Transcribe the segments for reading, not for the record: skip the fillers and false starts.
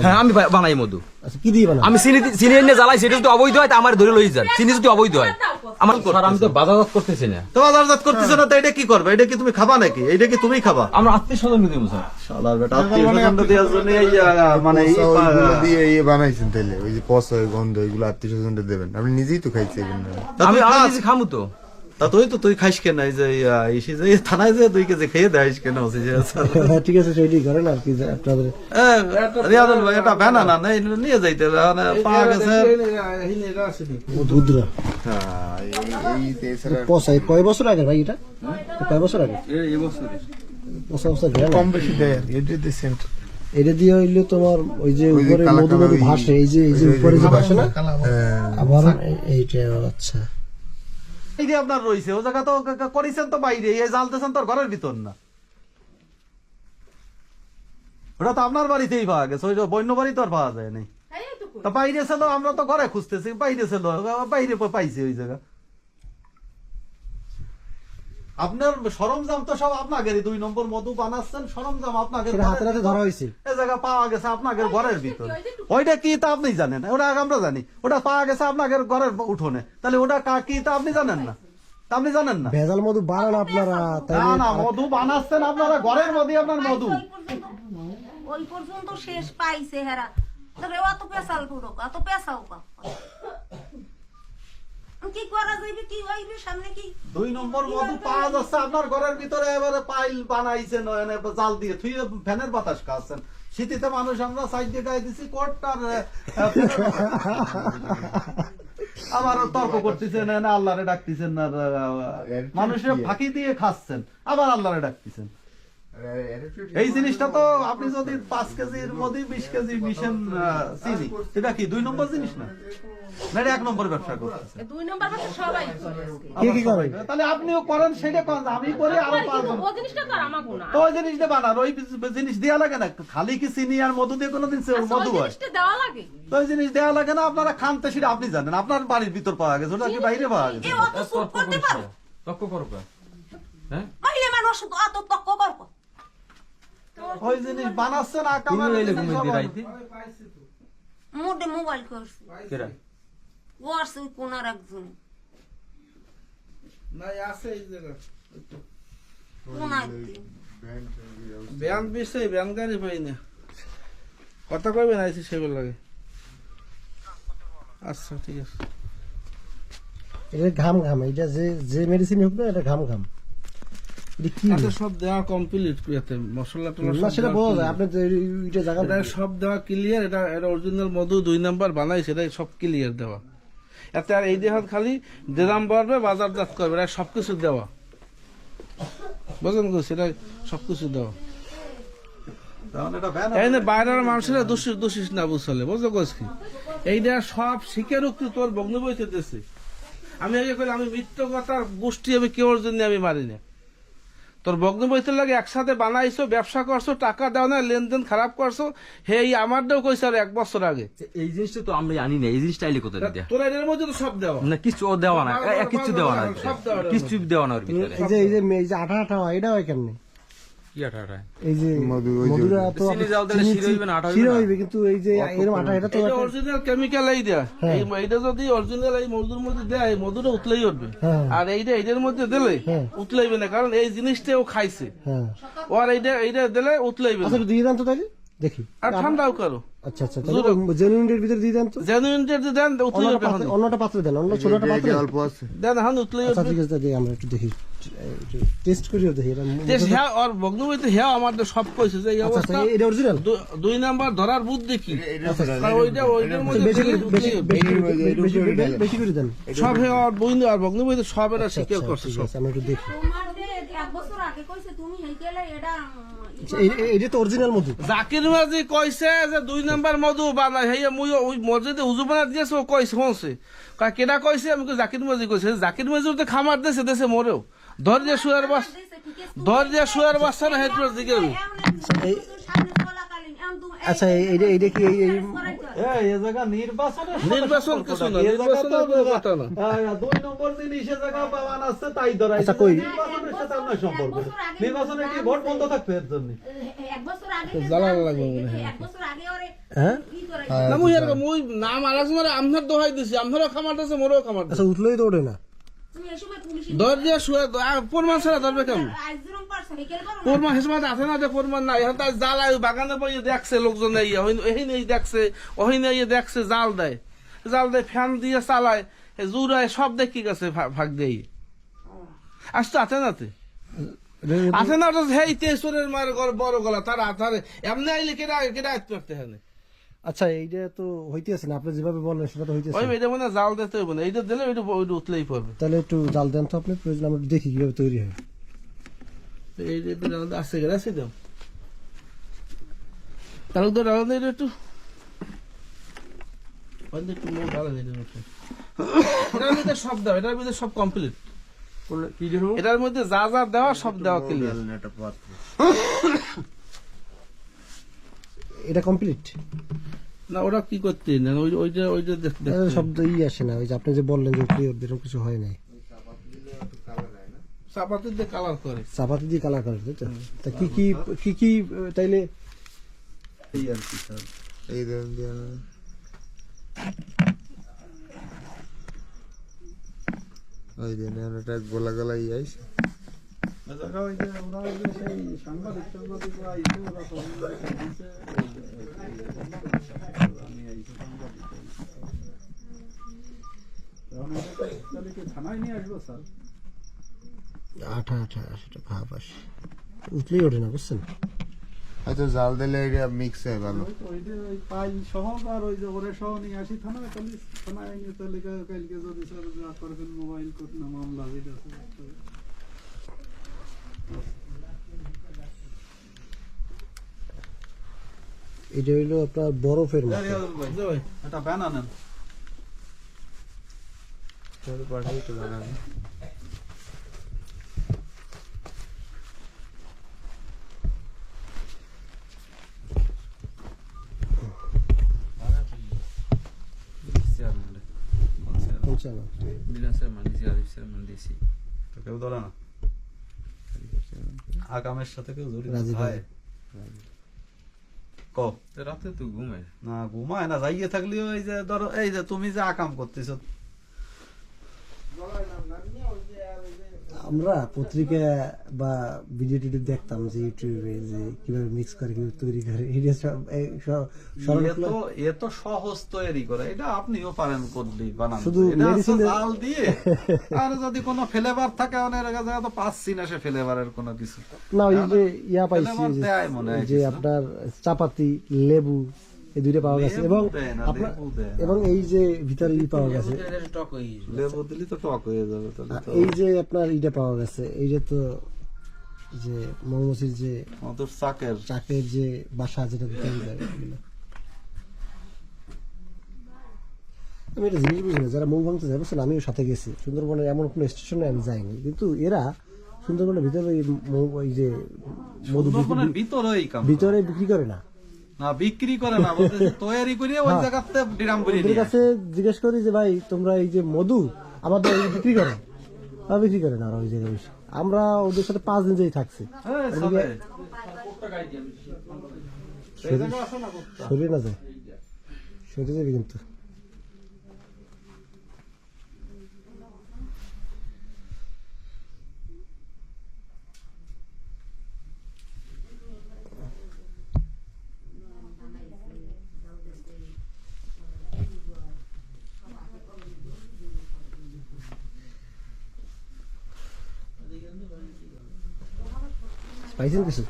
হ্যাঁ আমি বানাই মধু। আচ্ছা কি দিয়ে বানান? আমি চিনি এনে জ্বালাই, সেটা যদি অবৈধ হয় তা আমার ধরে লই যান। চিনি যদি অবৈধ হয় আমার স্যার আমি তো বাজারজাত করতেছি না। তো বাজারজাত করতেছ না তো এটা কি করবে? এটা কি তুমি খাবা নাকি? এটা কি তুমি খাবা? আমরা আত্মীয় স্বজনকে দেবো স্যার। শালার বেটা আত্মীয় স্বজন দেওয়ার জন্য এই মানে এই ওইগুলো দিয়ে ইয়ে বানাইছেন তাইলে ওই যে পচা গন্ধ এগুলো আত্মীয় স্বজনকে দেবেন, আপনি নিজেই তো খাইছেন। আমি নিজে খামু তো। তা তুই খাইস কেন? এই যে এসে যে থানায় যে 2 কেজি খেয়ে দেয়স কেন? ঠিক আছে সেইটাই করেন আর কি আপনাদের। রিয়াদুল ভাই এটা ভ্যানা না নিয়ে যাইতে পাওয়া গেছে দুধরা হ্যাঁ এই এছাড়া পচা। কয় বছর আগে ভাই এটা? কয় বছর আগে? এই বছর পচা পচা ঘেরা কম বেশি দেয় আর এটা দিয়ে সেন্ট এটা দিয়ে হইলে তোমার ওই যে উপরে মধু মধু ভাসে, এই যে উপরে যে ভাসে না আবার এইটা। আচ্ছা এই যে আপনার রয়েছে ও জায়গা তো করেছেন তো বাইরে, এই জ্বালতেছেন তোর ঘরের ভিতর না। ওটা তো আপনার বাড়িতেই পাওয়া গেছে, ওই বন্য বাড়ি তো আর পাওয়া যায় নাই। তা বাইরে ছিল, আমরা তো ঘরে খুঁজতেছি, বাইরে ছিল, বাইরে পাইছি ওই জায়গা। আপনার সরঞ্জাম তো সব আপনাদের 2 নম্বর মধু বানাচ্ছেন, সরঞ্জাম আপনাদের হাতে হাতে ধরা হয়েছে। এই জায়গা পাওয়া গেছে আপনাদের ঘরের ভিতর। ওইটা কি তা আপনি জানেন? ওটা আমরা জানি। ওটা পাওয়া গেছে আপনাদের ঘরের উঠোনে, তাহলে ওটা কি তা আপনি জানেন না? আপনি জানেন না? ভেজাল মধু বানান আপনারা। না না, মধু বানাচ্ছেন আপনারা ঘরের মধ্যে, আপনার মধু ওই পর্যন্ত শেষ পাইছে হেরা। তবে অত পেশাল পুরো অত পেশাও কি করা যাইবে, কি হইবে সামনে? কি 2 নম্বর মধু পাওয়া যাচ্ছে আপনার ঘরের ভিতরে, এবারে পাইল বানাইছেন জাল দিয়ে থুই ফ্যানের বাতাস খাচ্ছেন। শীতিতে মানুষ আমরা সাইড দিয়ে গায়ে দিছি কোটটার আবার তর্ক করতেছেন, না আল্লাহরে ডাকতেছেন না, মানুষের ফাঁকি দিয়ে খাচ্ছেন, আবার আল্লাহরে ডাকতেছেন। এই জিনিসটা তো আপনি যদি 5 কেজির মধ্যে 20 কেজি মিশন চিনি, এটা কি 2 নম্বর জিনিস না? না 1 নম্বর ব্যবসা করতেছে। 2 নাম্বার ভাষা সবাই কে কি করে? তাহলে আপনিও করেন, সেটা করেন, আমি করি আরো 5 জন। ওই জিনিসটা তো আর আমাগো না। তো ওই জিনিসটা বানান, ওই জিনিস দেয়া লাগে না? খালি কি চিনি আর মধু দিয়ে কোনোদিন মধু হয়? জিনিসটা দেওয়া লাগে। তো ওই জিনিস দেয়া লাগে না, আপনারা খানতে সেটা আপনি জানেন। আপনার বাড়ির ভিতর পাওয়া গেছে, ওটা কি বাইরে পাওয়া গেছে? এ অত সুট করতে পারো? তক্ক করো হ্যাঁ কইলে মানুষ অত তক্ক করব। ওই জিনিস বানাচ্ছেন তুমি লইলে ঘুমিয়ে রাইতে মোডে মোবাইল করছি কেরা ওয়ার্স কোনার একজন না আছে এই জায়গা কোনায় ব্যান বিছে ব্যান গাড়ি পাই না কথা কইবেন আইছি সেগুলো লাগে। আচ্ছা ঠিক আছে। এটা ঘাম ঘাম, এটা যে মেডিসিন হোক না, এটা ঘাম ঘাম। এটা কি? এটা সব দেওয়া কমপ্লিট কইতে মশলা টলা না সেটা বলা যায়, আপনি তো এইটা জায়গা এটা সব দেওয়া ক্লিয়ার। এটা অরিজিনাল মধু 2 নাম্বার বানাইছে, এটা সব ক্লিয়ার দেওয়া। এতে আর এই দেহ খালি দেদাম বাড়বে, বাজারজাত করবে, এটা সবকিছু দেওয়া। বুঝলেন? সেটা সবকিছু দেওয়া। এই যে বাইরের মানুষেরা দোষিস না বুঝলে, বুঝলো কোস কি? এইটা সব শিখে রুক্তি তোর বগ্ন বইতে দিয়েছে। আমি আগে করি আমি মিথ্য কথার গোষ্ঠী আমি কেউর জন্য আমি মারি না। তোর বগ্ন বইতে লাগে একসাথে বানাইছো, ব্যবসা করছো, টাকা দাও না, লেনদেন খারাপ করছো। হে আমারটাও কইছে আর 1 বছর আগে। এই জিনিসটা তো আমরা জানি না, এই জিনিসটা আইলে কোথায় দেয়া? তোরা এর মধ্যে তো সব দেওয়া না কিছু দেওয়া না, কিছু দেওয়া না, সব দেওয়া না। কিছু দেওয়া না ওর ভিতরে। এই যে আঠা আঠা হয়, এটা হয় কেমনে? কি আঠা আঠা? এই যে মধু, ওই যে মধুরা তো চিনি জাল দিলে শিরা হইবে না, আঠা হইবে শিরা না। হইবে, কিন্তু এই যে এরকম আঠা, এটা তো এটা অরিজিনাল কেমিক্যাল এই দেয়া। এইটা যদি অরিজিনাল এই মধুর মধ্যে দেয়, এই মধুটা উতলেই উঠবে। হ্যাঁ। আর এইটা এটার মধ্যে দিলে হ্যাঁ। উতলাইবে না, কারণ এই জিনিসটাও খাইছে। হ্যাঁ। আর এইটা দিলে উতলাইবে না। আচ্ছা একটু দিয়ে দেন তো তাইলে দেখি। আর ঠান্ডাও করো। আচ্ছা আচ্ছা, জেনুইনের ভিতরে দিয়ে দেন তো। জেনুইন যদি দেন উতলাইবে। অন্যটা পাত্রে দেন, অন্য ছোটটা পাত্রে অল্প আছে। দেন হান উতলাই আচ্ছা উঠবে। ঠিক আছে, আমরা একটু দেখি, টেস্ট করিও দেখি এটা। হ্যাঁ, আর ভগ্নবইতে হ্যাঁ আমাদের সব কইছে যে এই আচ্ছা অবস্থা। এটা অরিজিনাল। 2 নাম্বার ধরার বুদ্ধি কি? কারণ ওইটার মধ্যে বেশি করে উতলাইবে। বেশি করে দেন সব হ্যাঁ, আর বইন আর ভগ্নবইতে সব এরা শিকার করছে ঠিক সব। আছে, আমরা একটু দেখি। তোমার যে 1 বছর আগে কইছে তুমি হেইকেলে এটা এটা তো অরিজিনাল মধু। জাকির মাঝি কইছে যে 2 নাম্বার মধু বানাই হেই মুই ওই মসজিদে উজু বানা দিয়েছে, ও কইছে হনছে কয় কেডা কইছে? আমি কই জাকির মাঝি কইছে। জাকির মাঝি তো খামার দেশে দেশে মরেও ধর যে শুয়ার বাস, ধর যে শুয়ার বাচ্চা না হেট্রো দিকে। আচ্ছা এইটা কি এই এই জায়গা নির্বাচন কিছু না, নির্বাচনের কথা না। 2 নম্বর জিনিস এ জায়গা পাওয়ান আছে তাই ধরাই। আচ্ছা, কই? নির্বাচনের সাথে আপনার সম্পর্ক? নির্বাচনে কি ভোট বন্ধ থাকবে এর জন্য? 1 বছর আগে জ্বালানো লাগবে মনে হয়। 1 বছর আগে ওরে হ্যাঁ না মুই এরকম মুই নাম আলাস মারে আমনার দোহাই দিছি আমনারও খামারতেছে মোরও খামার আচ্ছা উঠলেই তো ওঠে না। তুমি এই সময় পুলিশ দর দিয়ে শুয়ে প্রমাণ ছাড়া ধরবে কেমন আজ যেরকম পারছে হেকেল পারো না। প্রমাণ হিসেবে আছে না যে প্রমাণ নাই এখন তার জাল বাগানে বই দেখছে লোকজন এই নেই দেখছে ওই নেই দেখছে জাল দেয় ফ্যান দিয়ে চালায় জুড়ায় সব দেখি গেছে ভাগ দেই আসতো আছে নাতে আছে না হেই তেসরের মায়ের বড় গলা তার আধারে এমনি আইলে কেটা আসতে পারতে হ্যাঁ আচ্ছা এইটা তো হইতেছে না, আপনি যেভাবে বললেন সেটা তো হইতেছে। ওই এটা মানে জাল দিতে হইব না, এইটা দিলে ওইটা উঠলেই পড়বে। তাহলে একটু জাল দেন তো আপনি, প্রয়োজন আমরা দেখি কিভাবে তৈরি হয়। এইটা আসছে গেছে দাও তাহলে তো ডালা দেয় একটু একটু মুখ ডালা দেয় এটার মধ্যে সব দাও, এটার মধ্যে সব কমপ্লিট, এটার মধ্যে যা যা দেওয়া সব দেওয়া ক্লিয়ার। এটা কমপ্লিট না ওরা কি করতে না ওইটা দেখতে শব্দ আসে না, ওই যে আপনি যে বললেন যে এরকম কিছু হয় নাই। চাপাতি দিয়ে কালার করে, চাপাতি দিয়ে কালার করে, তাই তো? তা কি কি তাইলে এই আর কি স্যার, এই দেন দিয়া ওই দেন এটা গোলা গোলা আইস ওই যে ওরা ওই যে সেই সাংবাদিক আইছে, ওরা তো দিছে, আমি আইছি সাংবাদিক তাহলে কি থানায় নিয়ে আসবো স্যার? আঠা সেটা ভাব আসে, উঠলেই ওঠে না, বুঝছেন? হয়তো জাল দিলে এটা মিক্স হয় ভালো। ওই যে ওই পাইল সহ আর ওই যে ওরে সহ নিয়ে আসি থানায়, তাহলে থানায় নিয়ে তাহলে কালকে যদি স্যার যা করবেন মোবাইল কোর্ট না মামলা যেটা আছে। এটা হইলো আপনার বরফের মতো। এটা ব্যানা নেন, পাঠাই তো বানানো তো কেউ ধরে না, আগামের সাথে কেউ জড়িত রাজি হয় ক রাতে তো ঘুমায় না, ঘুমায় না, যাইয়ে থাকলেও এই যে ধরো এই যে তুমি যে আকাম করতেছো, আমরা পত্রিকা বা ভিডিও টিডিও দেখতাম যে ইউটিউবে যে কিভাবে মিক্স করে, কিভাবে তৈরি করে, এটা এ তো সহজ তৈরি করে, এটা আপনিও পারেন করলেই বানান, শুধু এটা হচ্ছে medicine- জাল দিয়ে আর যদি কোনো ফ্লেভার থাকে অনেক কাছে তো পাচ্ছি না সে ফ্লেভারের কোনো কিছু না, ওই যে ইয়া পাইছি ফ্লেভার দেয় মনে হয় যে কিছু। আপনার চাপাতি, লেবু এই দুইটা পাওয়া গেছে, লেবু এবং দেয় না, আপনার লেবু দেয় না। এবং এই যে ভিতরে ই পাওয়া গেছে, টক হয়ে লেবু দিলে তো টক হয়ে যাবে তাহলে তো। এই যে আপনার ইটা পাওয়া গেছে, এই যে তো যে মৌমাছির যে আমাদের চাকের চাকের যে বাসা, যেটা তৈরি করে এগুলো। আমি একটা জিনিস বুঝি না, যারা মৌ ভাঙতে যায়, বুঝছেন, আমিও সাথে গেছি সুন্দরবনের এমন কোনো স্টেশনে আমি যাইনি, কিন্তু এরা সুন্দরবনের ভিতরে ওই যে মধু সুন্দরবনের ভিতরেই কাম ভিতরে বিক্রি করে না, না, বিক্রি করে না, বলতেছে তৈরি করে ওই জায়গাতে ডিরাম করে ওদের নিয়ে কাছে জিজ্ঞেস করি যে ভাই তোমরা এই যে মধু আমাদের বিক্রি করো, বিক্রি করে না ওরা ওই জায়গায় বসে। আমরা ওদের সাথে 5 দিন যাই থাকছি, হ্যাঁ, চলে। শরীর না যায়, শরীর যাবে কিন্তু। পাইছেন কিছু?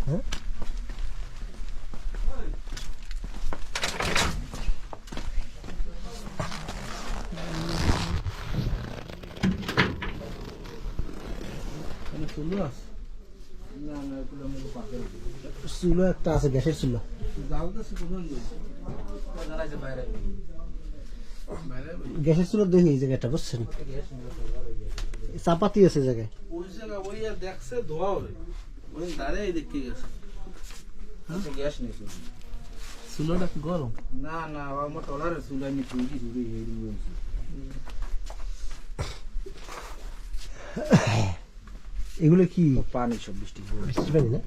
হ্যাঁ, চুলো একটা আছে, গ্যাসের চুলো। গ্যাসের চুলো দেখি এই জায়গাটা, বুঝছেন, চাপাতি আছে জায়গায়। ওই জায়গা ওই দেখছে ধোয়া হবে ওই দাঁড়িয়ে দেখতে গেছে গ্যাস নেই চুলোটা গরম না না আমার টলারের চুলা নিয়ে তৈরি ঝুড়ি এইরকম। এগুলো কি পানি সব বৃষ্টি বৃষ্টির পানি না?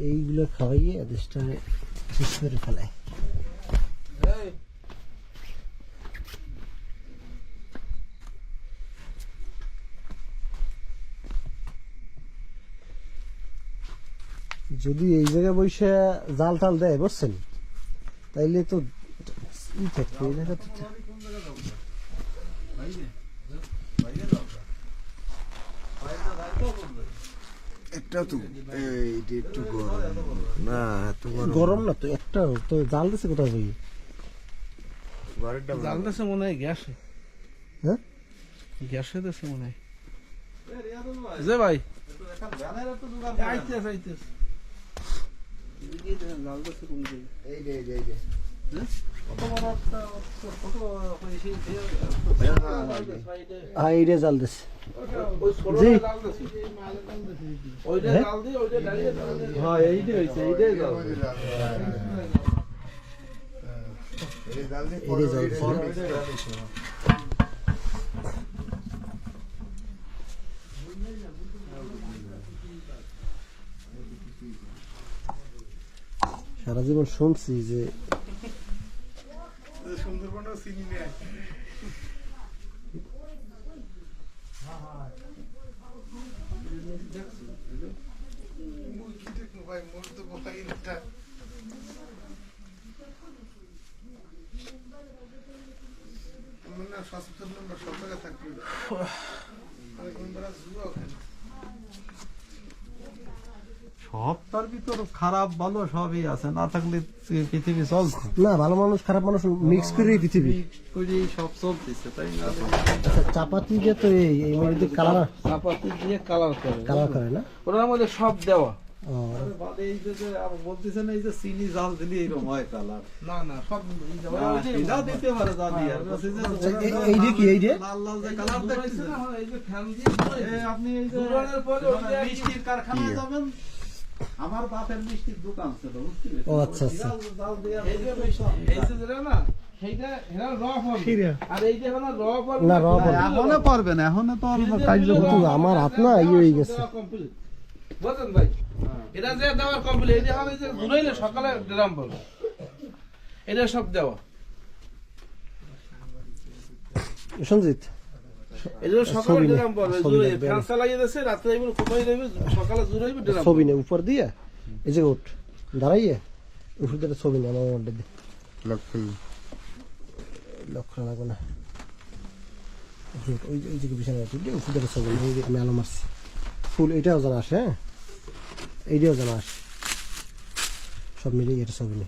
এইগুলো খাওয়াইয়ে দেশটা শেষ করে ফেলায়। যদি এই জায়গায় বসে জাল টাল দেয় বুঝছেন, তাইলে তো ই থাকবে এই জায়গা তো। একটা তো এইটা একটু গরম না, এত গরম না তো একটা, তো জাল দিছে কোথায় ভাই? ঘরেরটা জাল দেশে মনে হয় গ্যাসে, হ্যাঁ গ্যাসে দেশে মনে হয়। যে ভাই আইতেছে আইতেছে জাল দেশে কোন দিকে? এই যে এই যে এই যে এইটা জাল দিছে। ওই ছোটটা জি। জাল দেশে, ওইটা জাল দিয়ে ওইটা দাঁড়িয়ে দাঁড়িয়ে। হ্যাঁ এইটাই হয়েছে, এইটাই যাও। এই জাল দিয়ে এই যে জাল দিছে না? সারা জীবন শুনছি যে সুন্দরবনও চিনি নেই। ভাই মোর তো বলাই না। সচেতন নম্বর সব জায়গায় থাকবে। সব তার ভিতর খারাপ ভালো সবই আছে, না থাকলে পৃথিবী চলছে না, ভালো মানুষ খারাপ মানুষ মিক্স করে পৃথিবী। করেই সব চলতেছে, তাই না? আচ্ছা, চাপাতি যে তো এই মধ্যে কালার চাপাতি দিয়ে কালার করে, কালার করে না? ওটার মধ্যে সব দেওয়া। ও, বাদে এই যে আবার বলতেছেন এই যে চিনি জাল দিলে এরকম হয় কালার। না না সব ই দেওয়া। না, সেটা দিতে পারে জানি আর বলছে যে আচ্ছা, এই যে কি এই যে লাল লাল যে কালার দেখতেছেন, এই যে ফ্যান দিয়ে আপনি এই যে দুরানের পরে ওই যে মিষ্টির কারখানায় যাবেন, আমার বাপের মিষ্টির দোকান ছিল, বুঝছেন? ও আচ্ছা আচ্ছা। জাল দিয়ে এই যে এই যে যেটা না সেইটা হেরা র ফল, আর এইটা হলো র ফল না, র ফল। এখনো পারবেন, এখনো তো আর কার্যকর কিন্তু আমার হাত না ইয়ে হয়ে গেছে। বুঝলেন ভাই, এটা যে দেওয়ার কমপ্লিট, এই যে হবে যে ঘুরাইলে সকালে ড্রাম বল, এটা সব দেওয়া। সঞ্জিত এটা সকালে ছবি নে, ড্রাম বল, ছবি জুড়ে লাগবে। ফ্যান চালাইয়ে দেছে, রাতে এমন ঘুমাই দেবে, সকালে জুড়াইবে ড্রাম। ছবি নে উপর দিয়ে, এই যে উঠ দাঁড়াইয়ে উপর দিয়ে ছবি নে আমার মধ্যে দিয়ে। লক্ষ্য লক্ষ্য লাগবে না, ওই ওই যে বিছানা আছে উপর দিয়ে ছবি নে, এই যে আমি আলো মারছি ফুল, এটাও জানা আসে, হ্যাঁ এইটাও জানা আসে, সব মিলিয়ে এটা ছবি নে।